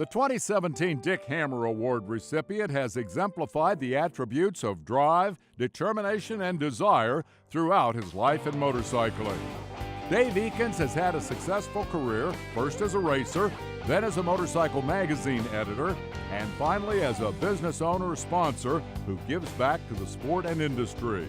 The 2017 Dick Hammer Award recipient has exemplified the attributes of drive, determination, and desire throughout his life in motorcycling. Dave Ekins has had a successful career, first as a racer, then as a motorcycle magazine editor, and finally as a business owner-sponsor who gives back to the sport and industry.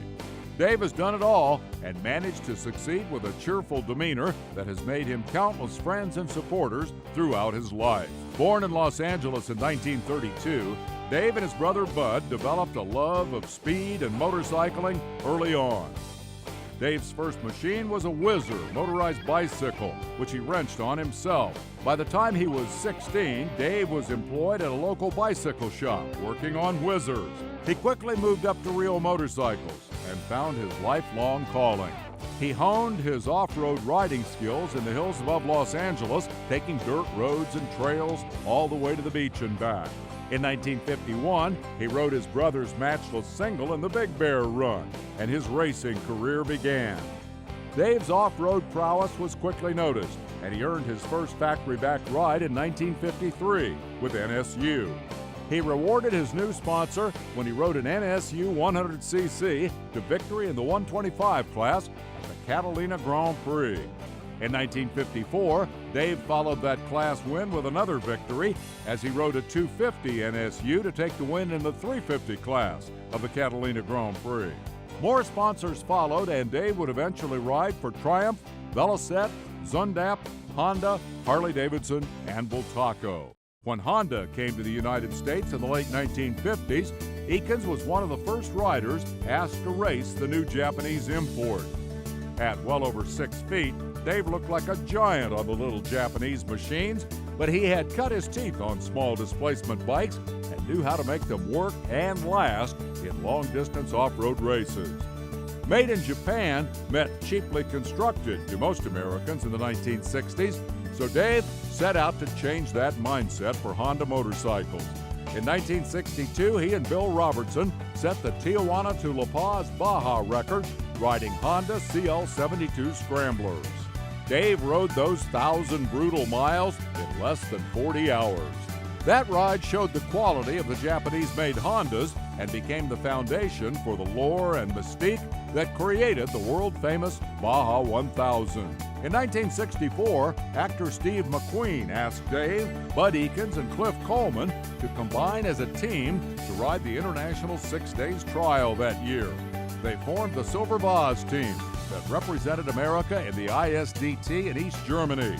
Dave has done it all and managed to succeed with a cheerful demeanor that has made him countless friends and supporters throughout his life. Born in Los Angeles in 1932, Dave and his brother Bud developed a love of speed and motorcycling early on. Dave's first machine was a Whizzer motorized bicycle, which he wrenched on himself. By the time he was 16, Dave was employed at a local bicycle shop working on Whizzers. He quickly moved up to real motorcycles and found his lifelong calling. He honed his off-road riding skills in the hills above Los Angeles, taking dirt roads and trails all the way to the beach and back. In 1951, he rode his brother's matchless single in the Big Bear Run, and his racing career began. Dave's off-road prowess was quickly noticed, and he earned his first factory-backed ride in 1953 with NSU. He rewarded his new sponsor when he rode an NSU 100cc to victory in the 125 class at the Catalina Grand Prix. In 1954, Dave followed that class win with another victory as he rode a 250 NSU to take the win in the 350 class of the Catalina Grand Prix. More sponsors followed, and Dave would eventually ride for Triumph, Velocette, Zundap, Honda, Harley-Davidson, and Bultaco. When Honda came to the United States in the late 1950s, Ekins was one of the first riders asked to race the new Japanese import. At well over 6 feet, Dave looked like a giant on the little Japanese machines, but he had cut his teeth on small displacement bikes and knew how to make them work and last in long-distance off-road races. Made in Japan meant cheaply constructed to most Americans in the 1960s, so Dave set out to change that mindset for Honda motorcycles. In 1962, he and Bill Robertson set the Tijuana to La Paz, Baja record, riding Honda CL72 Scramblers. Dave rode those 1,000 brutal miles in less than 40 hours. That ride showed the quality of the Japanese-made Hondas and became the foundation for the lore and mystique that created the world-famous Baja 1000. In 1964, actor Steve McQueen asked Dave, Bud Ekins, and Cliff Coleman to combine as a team to ride the International 6 Days Trial that year. They formed the Silver Vase team that represented America in the ISDT in East Germany.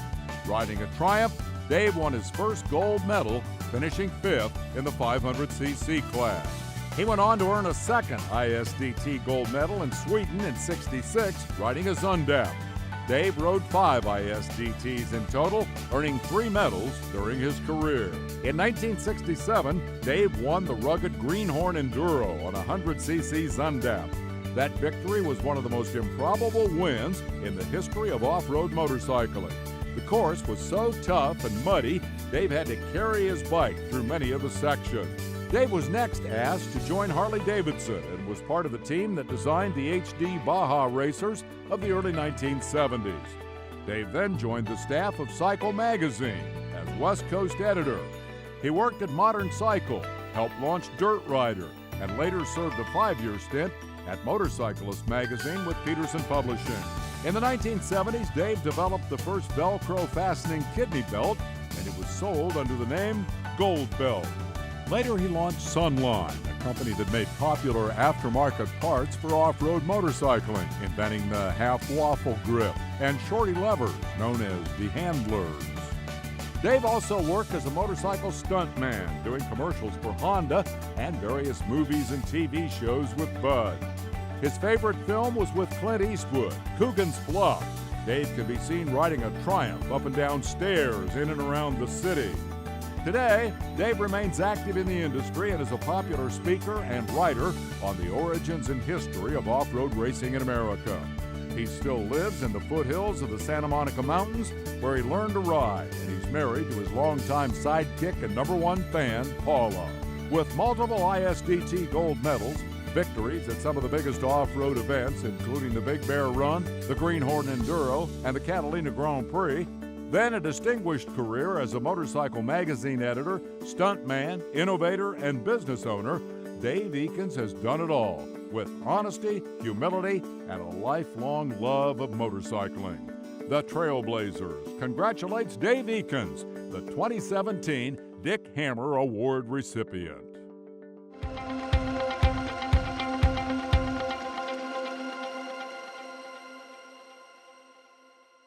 Riding a Triumph, Dave won his first gold medal, finishing 5th in the 500cc class. He went on to earn a second ISDT gold medal in Sweden in '66, riding a Zundap. Dave rode 5 ISDTs in total, earning 3 medals during his career. In 1967, Dave won the rugged Greenhorn Enduro on a 100cc Zundap. That victory was one of the most improbable wins in the history of off-road motorcycling. The course was so tough and muddy, Dave had to carry his bike through many of the sections. Dave was next asked to join Harley-Davidson and was part of the team that designed the HD Baja racers of the early 1970s. Dave then joined the staff of Cycle magazine as West Coast editor. He worked at Modern Cycle, helped launch Dirt Rider, and later served a 5-year stint at Motorcyclist magazine with Peterson Publishing. In the 1970s, Dave developed the first Velcro fastening kidney belt, and it was sold under the name Gold Belt. Later, he launched Sunline, a company that made popular aftermarket parts for off-road motorcycling, inventing the half-waffle grip and shorty levers known as the handlers. Dave also worked as a motorcycle stuntman, doing commercials for Honda and various movies and TV shows with Bud. His favorite film was with Clint Eastwood, Coogan's Bluff. Dave can be seen riding a Triumph up and down stairs in and around the city. Today, Dave remains active in the industry and is a popular speaker and writer on the origins and history of off-road racing in America. He still lives in the foothills of the Santa Monica Mountains, where he learned to ride, and he's married to his longtime sidekick and #1 fan, Paula. With multiple ISDT gold medals, victories at some of the biggest off-road events, including the Big Bear Run, the Greenhorn Enduro, and the Catalina Grand Prix, Then a distinguished career as a motorcycle magazine editor, stuntman, innovator, and business owner, Dave Ekins has done it all with honesty, humility, and a lifelong love of motorcycling. The Trailblazers congratulates Dave Ekins, the 2017 Dick Hammer Award recipient.